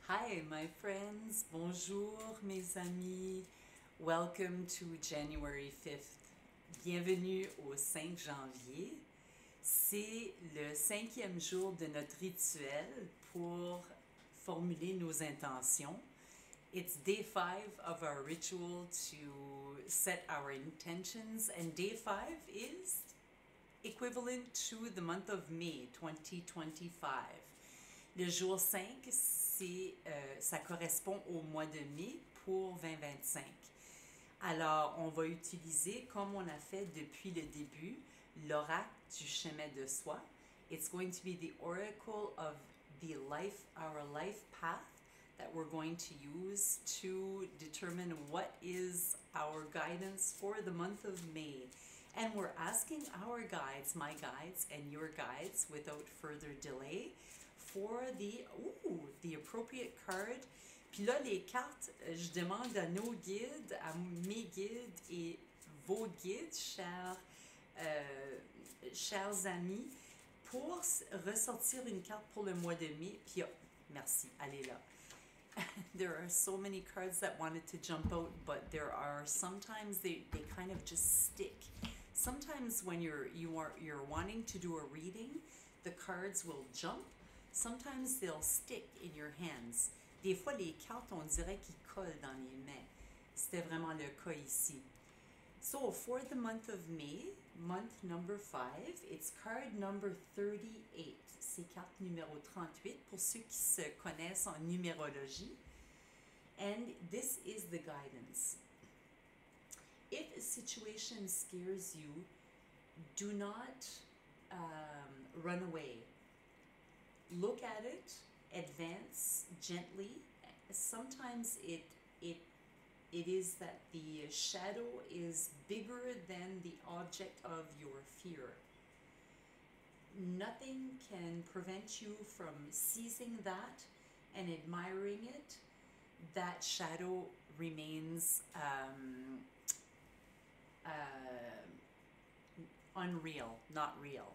Hi, my friends. Bonjour, mes amis. Welcome to January 5th. Bienvenue au 5 janvier. C'est le cinquième jour de notre rituel pour formuler nos intentions. It's day 5 of our ritual to set our intentions, and day 5 is equivalent to the month of May 2025. Le jour 5, ça correspond au mois de mai pour 2025. Alors, on va utiliser, comme on a fait depuis le début, l'oracle du chemin de soi. It's going to be the oracle of our life path that we're going to use to determine what is our guidance for the month of May. And we're asking our guides, my guides and your guides, without further delay, for the appropriate card. Puis là, les cartes, je demande à nos guides, à mes guides et vos guides, chers amis, pour ressortir une carte pour le mois de mai. Puis, merci, allez là. There are so many cards that wanted to jump out, but there are sometimes they kind of just stick. Sometimes when you're wanting to do a reading, the cards will jump. Sometimes they'll stick in your hands. Des fois, les cartes, on dirait qu'ils collent dans les mains. C'était vraiment le cas ici. So, for the month of May, month number 5, it's card number 38. C'est carte numéro 38 pour ceux qui se connaissent en numérologie. And this is the guidance. If a situation scares you, do not run away. Look at it, advance gently. Sometimes it is that the shadow is bigger than the object of your fear. Nothing can prevent you from seizing that and admiring it. That shadow remains unreal, not real.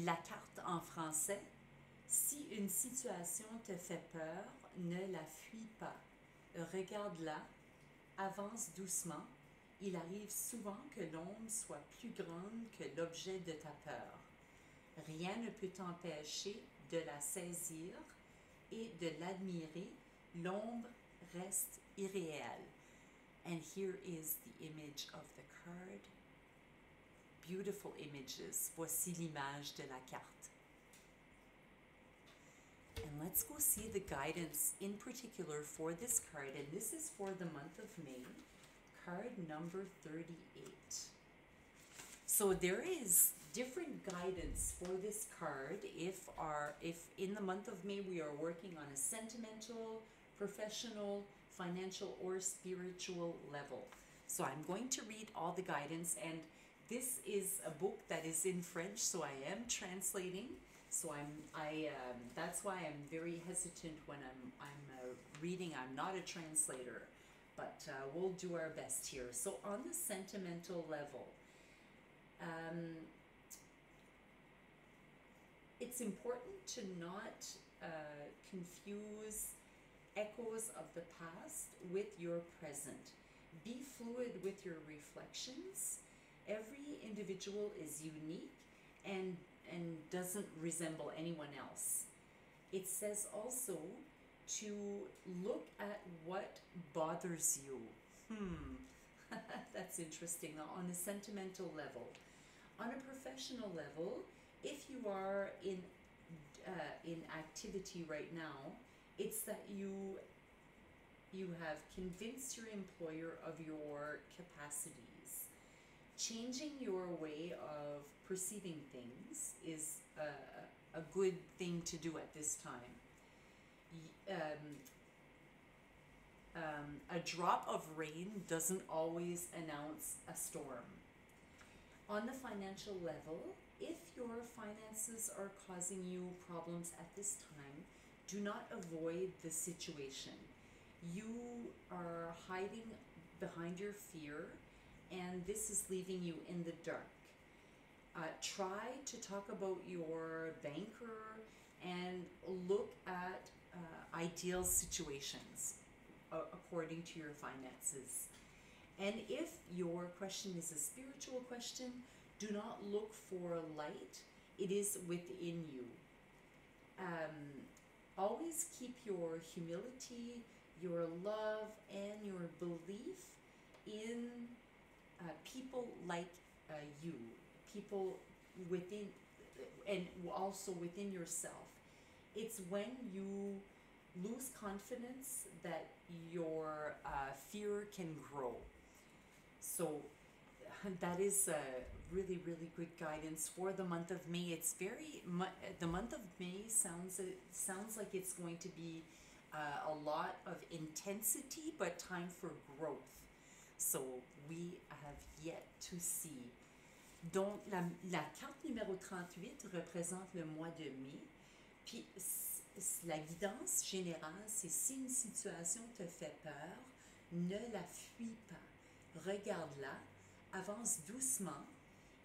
La carte en français. Si une situation te fait peur, ne la fuis pas. Regarde-la, avance doucement. Il arrive souvent que l'ombre soit plus grande que l'objet de ta peur. Rien ne peut t'empêcher de la saisir et de l'admirer. L'ombre reste irréelle. And here is the image of the card. Beautiful images. Voici l'image de la carte. And let's go see the guidance in particular for this card. And this is for the month of May. Card number 38. So there is different guidance for this card if in the month of May we are working on a sentimental, professional, financial, or spiritual level. So I'm going to read all the guidance, and this is a book that is in French, so I am translating. So that's why I'm very hesitant when I'm reading. I'm not a translator, but we'll do our best here. So on the sentimental level, it's important to not confuse echoes of the past with your present. Be fluid with your reflections. Every individual is unique and doesn't resemble anyone else. It says also to look at what bothers you. That's interesting. On a sentimental level. On a professional level, if you are in activity right now, it's that you have convinced your employer of your capacities. Changing your way of perceiving things is a good thing to do at this time. A drop of rain doesn't always announce a storm. On the financial level, if your finances are causing you problems at this time, do not avoid the situation. You are hiding behind your fear, and this is leaving you in the dark. Try to talk about your banker and look at ideal situations according to your finances. And if your question is a spiritual question, do not look for light. It is within you. Always keep your humility, your love, and your belief in people like you, people within, and also within yourself. It's when you lose confidence that your fear can grow. So that is really, really good guidance for the month of May. It's the month of May sounds like it's going to be a lot of intensity, but time for growth. So we have yet to see. Donc, la carte numéro 38 représente le mois de mai. Puis, la guidance générale, c'est si une situation te fait peur, ne la fuis pas. Regarde-la, avance doucement.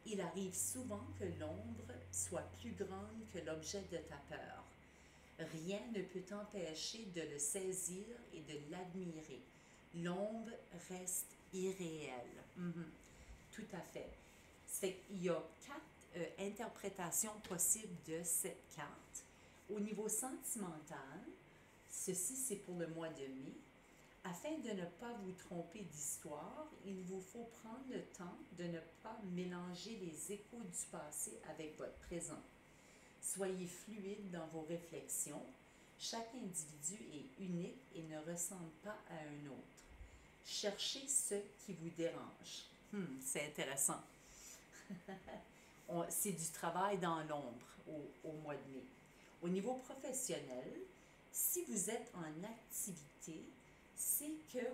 Il arrive souvent que l'ombre soit plus grande que l'objet de ta peur. Rien ne peut t'empêcher de le saisir et de l'admirer. L'ombre reste irréelle. Tout à fait. Il y a 4 interprétations possibles de cette carte. Au niveau sentimental, ceci c'est pour le mois de mai. Afin de ne pas vous tromper d'histoire, il vous faut prendre le temps de ne pas mélanger les échos du passé avec votre présent. Soyez fluide dans vos réflexions. Chaque individu est unique et ne ressemble pas à un autre. Cherchez ce qui vous dérange. C'est intéressant. C'est du travail dans l'ombre au mois de mai. Au niveau professionnel, si vous êtes en activité, c'est que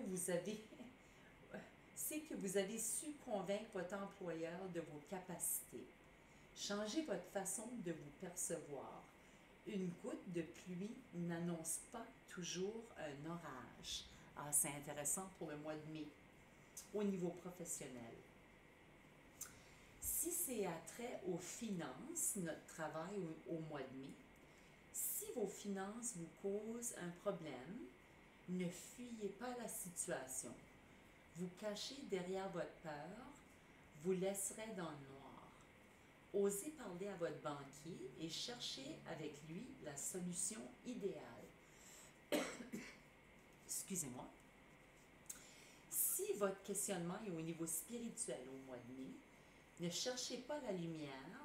vous avez su convaincre votre employeur de vos capacités. Changez votre façon de vous percevoir. Une goutte de pluie n'annonce pas toujours un orage. Ah, c'est intéressant pour le mois de mai, au niveau professionnel. Si c'est attrait aux finances, notre travail au mois de mai, si vos finances vous causent un problème, ne fuyez pas la situation. Vous cachez derrière votre peur, vous laisserez dans le noir. Osez parler à votre banquier et cherchez avec lui la solution idéale. Excusez-moi. Si votre questionnement est au niveau spirituel au mois de mai, ne cherchez pas la lumière.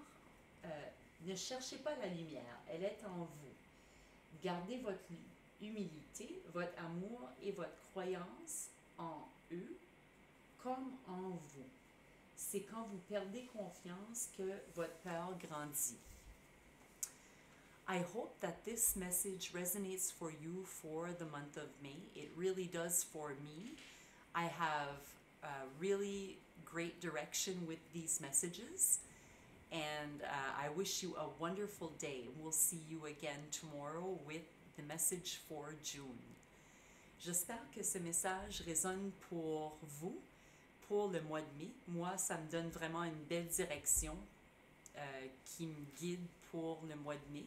Elle est en vous. Gardez votre humilité, votre amour et votre croyance en eux comme en vous. C'est quand vous perdez confiance que votre peur grandit. I hope that this message resonates for you for the month of May. It really does for me. I have really great direction with these messages, and I wish you a wonderful day. We'll see you again tomorrow with the message for June. J'espère que ce message résonne pour vous pour le mois de mai. Moi, ça me donne vraiment une belle direction qui me guide pour le mois de mai.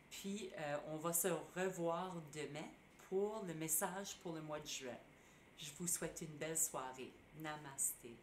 Puis, on va se revoir demain pour le message pour le mois de juin. Je vous souhaite une belle soirée. Namasté.